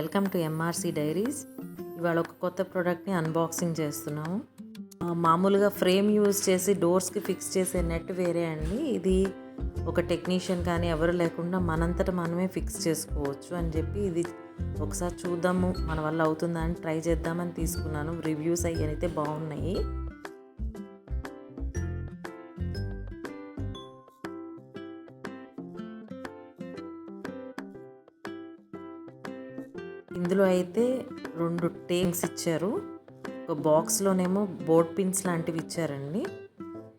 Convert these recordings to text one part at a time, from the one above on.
Welcome to MRC diaries. ఇవాళ ఒక కొత్త ప్రోడక్ట్ని అన్బాక్సింగ్ చేస్తున్నాము. మామూలుగా ఫ్రేమ్ యూజ్ చేసి డోర్స్కి ఫిక్స్ చేసే నెట్ వేరే అండి. ఇది ఒక టెక్నీషియన్ కానీ ఎవరు లేకుండా మనంతట మనమే ఫిక్స్ చేసుకోవచ్చు అని చెప్పి ఇది ఒకసారి చూద్దాము మన వల్ల అవుతుందా అని ట్రై చేద్దామని తీసుకున్నాను. రివ్యూస్ అయితే బాగున్నాయి. ఇందులో అయితే 2 టేప్స్ ఇచ్చారు. ఒక బాక్స్లోనేమో బోర్డ్ పిన్స్ లాంటివి ఇచ్చారండి.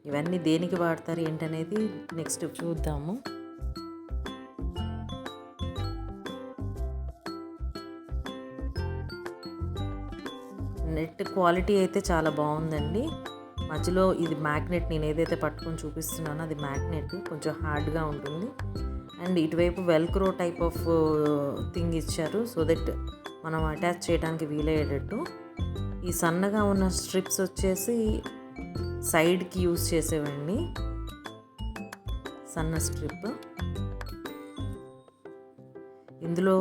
ఇవన్నీ దేనికి వాడతారు ఏంటనేది నెక్స్ట్ చూద్దాము. నెట్ క్వాలిటీ అయితే చాలా బాగుందండి. మధ్యలో ఇది మ్యాగ్నెట్, నేను ఏదైతే పట్టుకొని చూపిస్తున్నానో అది మ్యాగ్నెట్, కొంచెం హార్డ్గా ఉంటుంది. అండ్ ఇటువైపు వెల్క్రో టైప్ ఆఫ్ థింగ్ ఇచ్చారు, సో దట్ మనం అటాచ్ చేయడానికి వీలయ్యేటట్టు. ఈ సన్నగా ఉన్న స్ట్రిప్స్ వచ్చేసి సైడ్కి యూజ్ చేసేవండి, సన్న స్ట్రిప్. ఇందులో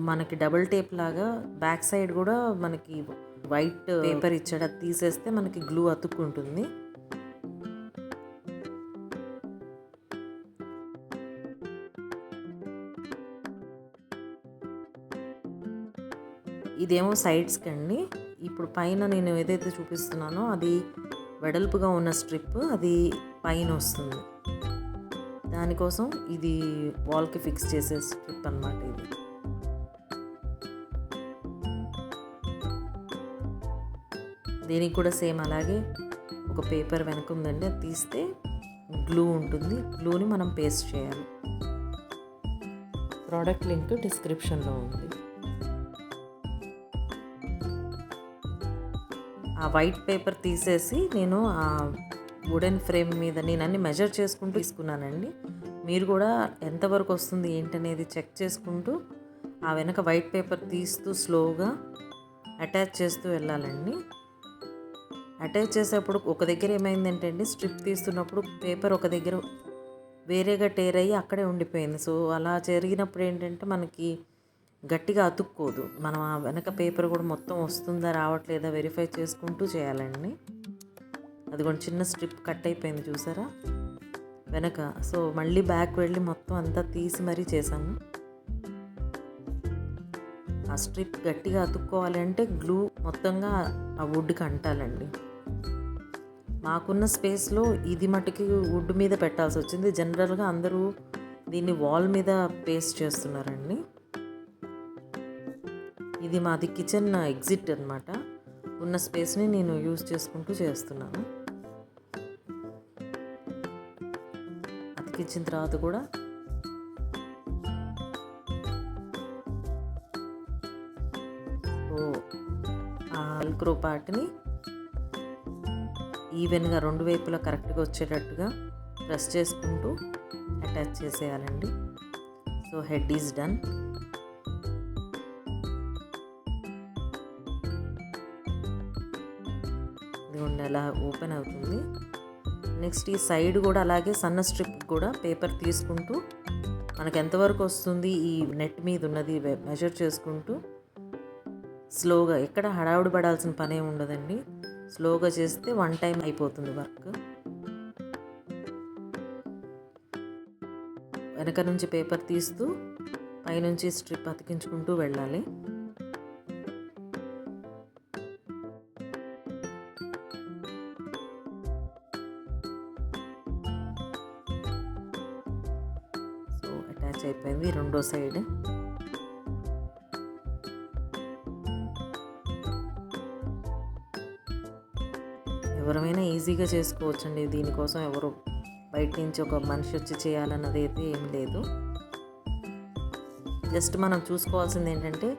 మనకి డబుల్ టేప్ లాగా బ్యాక్ సైడ్ కూడా మనకి వైట్ పేపర్ ఇచ్చాడు, అది తీసేస్తే మనకి గ్లూ అతుక్కుంటుంది. ఇదేమో సైడ్స్కి అండి. ఇప్పుడు పైన నేను ఏదైతే చూపిస్తున్నానో అది వెడల్పుగా ఉన్న స్ట్రిప్, అది పైన వస్తుంది. దానికోసం ఇది వాల్కి ఫిక్స్ చేసే స్ట్రిప్ అన్నమాట. ఇది దీనికి కూడా సేమ్ అలాగే ఒక పేపర్ వెనక ఉందండి, అది తీస్తే గ్లూ ఉంటుంది. గ్లూని మనం పేస్ట్ చేయాలి. ప్రోడక్ట్ లింక్ డిస్క్రిప్షన్లో ఉంది. ఆ వైట్ పేపర్ తీసేసి నేను ఆ వుడెన్ ఫ్రేమ్ మీద నేను అన్ని మెజర్ చేసుకుంటూ తీసుకున్నానండి. మీరు కూడా ఎంతవరకు వస్తుంది ఏంటనేది చెక్ చేసుకుంటూ ఆ వెనక వైట్ పేపర్ తీస్తూ స్లోగా అటాచ్ చేస్తూ వెళ్ళాలండి. అటాచ్ చేసేటప్పుడు ఒక దగ్గర ఏమైందంటే అండి, స్ట్రిప్ తీస్తున్నప్పుడు పేపర్ ఒక దగ్గర వేరేగా టేర్ అయ్యి అక్కడే ఉండిపోయింది. సో అలా జరిగినప్పుడు ఏంటంటే మనకి గట్టిగా అతుక్కోదు. మనం ఆ వెనక పేపర్ కూడా మొత్తం వస్తుందా రావట్లేదా వెరిఫై చేసుకుంటూ చేయాలండి. అది కూడా చిన్న స్ట్రిప్ కట్ అయిపోయింది చూసారా వెనక. సో మళ్ళీ బ్యాక్ వెళ్ళి మొత్తం అంతా తీసి మరీ చేశాను. ఆ స్ట్రిప్ గట్టిగా అతుక్కోవాలి అంటే గ్లూ మొత్తంగా ఆ వుడ్కి అంటాలండి. మాకున్న స్పేస్లో ఇది మటుకి వుడ్ మీద పెట్టాల్సి వచ్చింది. జనరల్గా అందరూ దీన్ని వాల్ మీద పేస్ట్ చేస్తున్నారండి. ఇది మాది కిచెన్ ఎగ్జిట్ అన్నమాట. ఉన్న స్పేస్ని నేను యూజ్ చేసుకుంటూ చేస్తున్నాను. అతికించిన తర్వాత కూడా ఆ వెల్క్రో పార్ట్ని ఈవెన్గా రెండు వైపులా కరెక్ట్గా వచ్చేటట్టుగా ప్రెస్ చేసుకుంటూ అటాచ్ చేసేయాలండి. So head is done. అలా ఓపెన్ అవుతుంది. నెక్స్ట్ ఈ సైడ్ కూడా అలాగే సన్న స్ట్రిప్ కూడా పేపర్ తీసుకుంటూ మనకు ఎంతవరకు వస్తుంది ఈ నెట్ మీద ఉన్నది మెజర్ చేసుకుంటూ స్లోగా, ఎక్కడ హడావుడి పడాల్సిన పనే ఉండదండి. స్లోగా చేస్తే 1 టైం అయిపోతుంది వర్క్. వెనక నుంచి పేపర్ తీస్తూ పైనుంచి స్ట్రిప్ అతికించుకుంటూ వెళ్ళాలి. అటాచ్ అయిపోయింది రెండో సైడ్. ఎవరైనా ఈజీగా చేసుకోవచ్చండి. దీనికోసం ఎవరు బయట నుంచి ఒక మనిషి వచ్చి చేయాలన్నది అయితే ఏం లేదు. జస్ట్ మనం చూసుకోవాల్సింది ఏంటంటే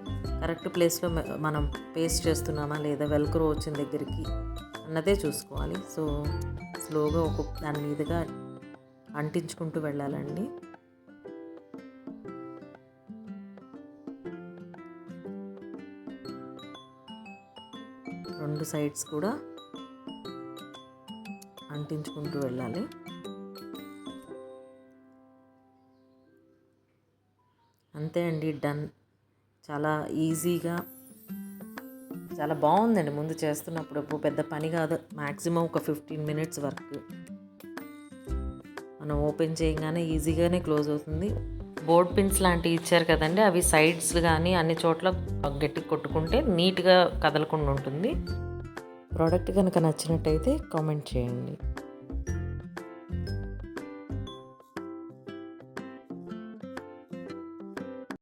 కరెక్ట్ ప్లేస్లో మనం పేస్ట్ చేస్తున్నామా లేదా, వెల్క్రో వచ్చిన దగ్గరికి అన్నదే చూసుకోవాలి. సో స్లోగా దాని మీదుగా అంటించుకుంటూ వెళ్ళాలండి. రెండు సైడ్స్ కూడా అంటించుకుంటూ వెళ్ళాలి. అంతే అండి, డన్. చాలా ఈజీగా చాలా బాగుందండి. ముందు చేస్తున్నప్పుడు పెద్ద పని కాదు, మ్యాక్సిమం ఒక 15 మినిట్స్ వర్క్. మనం ఓపెన్ చేయగానే ఈజీగానే క్లోజ్ అవుతుంది. బోర్డ్ పిన్స్ లాంటివి ఇచ్చారు కదండి, అవి సైడ్స్ కానీ అన్ని చోట్ల గట్టి కొట్టుకుంటే నీట్గా కదలకుండా ఉంటుంది. ప్రోడక్ట్ కనుక నచ్చినట్టయితే కామెంట్ చేయండి.